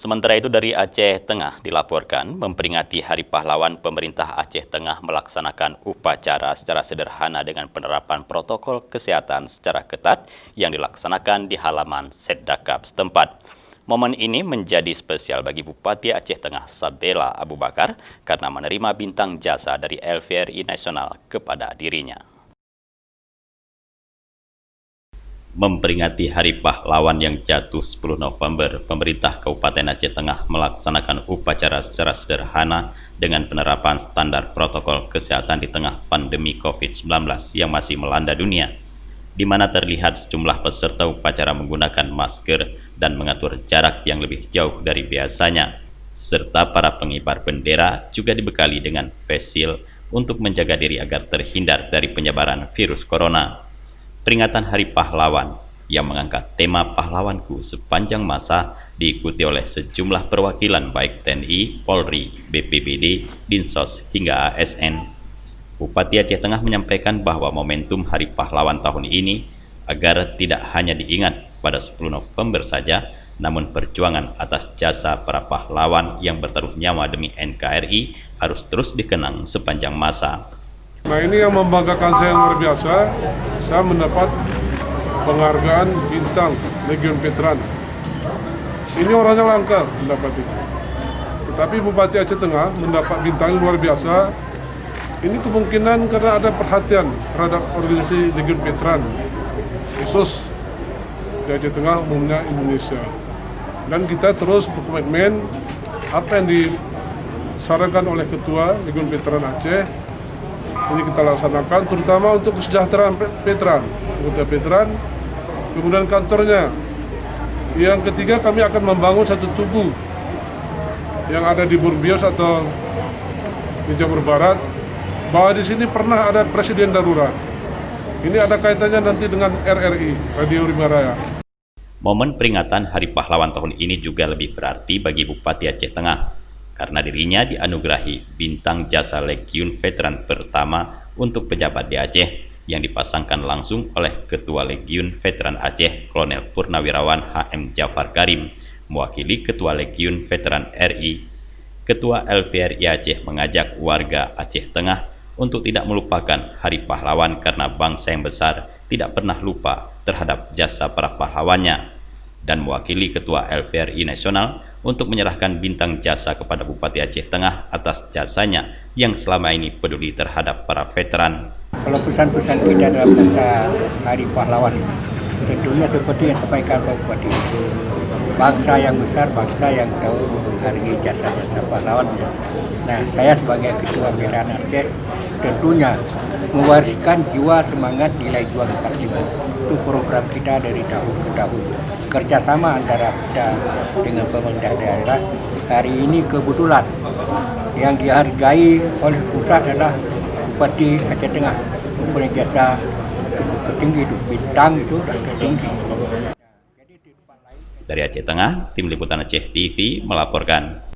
Sementara itu dari Aceh Tengah dilaporkan memperingati Hari Pahlawan, pemerintah Aceh Tengah melaksanakan upacara secara sederhana dengan penerapan protokol kesehatan secara ketat yang dilaksanakan di halaman Setdakap setempat. Momen ini menjadi spesial bagi Bupati Aceh Tengah Sabela Abu Bakar karena menerima bintang jasa dari LVRI Nasional kepada dirinya. Memperingati Hari Pahlawan yang jatuh 10 November, pemerintah Kabupaten Aceh Tengah melaksanakan upacara secara sederhana dengan penerapan standar protokol kesehatan di tengah pandemi COVID-19 yang masih melanda dunia, di mana terlihat sejumlah peserta upacara menggunakan masker dan mengatur jarak yang lebih jauh dari biasanya, serta para pengibar bendera juga dibekali dengan face shield untuk menjaga diri agar terhindar dari penyebaran virus corona. Peringatan Hari Pahlawan yang mengangkat tema pahlawanku sepanjang masa diikuti oleh sejumlah perwakilan baik TNI, Polri, BPBD, Dinsos hingga ASN. Bupati Aceh Tengah menyampaikan bahwa momentum Hari Pahlawan tahun ini agar tidak hanya diingat pada 10 November saja, namun perjuangan atas jasa para pahlawan yang bertaruh nyawa demi NKRI harus terus dikenang sepanjang masa. Nah, ini yang membanggakan saya luar biasa. Saya mendapat penghargaan bintang Legion Veteran. Ini orangnya langka mendapat itu. Tetapi Bupati Aceh Tengah mendapat bintang luar biasa. Ini kemungkinan karena ada perhatian terhadap organisasi Legion Veteran, khusus di Aceh Tengah umumnya Indonesia. Dan kita terus berkomitmen apa yang disarankan oleh Ketua Legion Veteran Aceh. Ini kita laksanakan terutama untuk kesejahteraan veteran, anggota veteran, kemudian kantornya. Yang ketiga, kami akan membangun satu tugu yang ada di Burbios atau di Jamur Barat, bahwa di sini pernah ada presiden darurat. Ini ada kaitannya nanti dengan RRI, Radio Rimba Raya. Momen peringatan Hari Pahlawan tahun ini juga lebih berarti bagi Bupati Aceh Tengah, karena dirinya dianugerahi bintang jasa Legiun Veteran pertama untuk pejabat di Aceh yang dipasangkan langsung oleh Ketua Legiun Veteran Aceh Kolonel Purnawirawan HM Jafar Karim mewakili Ketua Legiun Veteran RI. Ketua LVRI Aceh mengajak warga Aceh Tengah untuk tidak melupakan Hari Pahlawan karena bangsa yang besar tidak pernah lupa terhadap jasa para pahlawannya, dan mewakili Ketua LVRI Nasional untuk menyerahkan bintang jasa kepada Bupati Aceh Tengah atas jasanya yang selama ini peduli terhadap para veteran. Kalau pesan-pesan kita dalam masa Hari Pahlawan, tentunya seperti yang disampaikan Pak Bupati, bangsa yang besar, bangsa yang tahu menghargai jasa-jasa pahlawan. Nah, saya sebagai Ketua Veteran Aceh tentunya mewariskan jiwa semangat nilai juang 45. Itu program kita dari tahun ke tahun. Kerjasama antara kita dengan pemerintah daerah. Hari ini kebetulan yang dihargai oleh pusat adalah Bupati Aceh Tengah, mempunyai jasa cukup tinggi, itu bintang itu dan tertinggi. Dari Aceh Tengah, Tim Liputan Aceh TV melaporkan.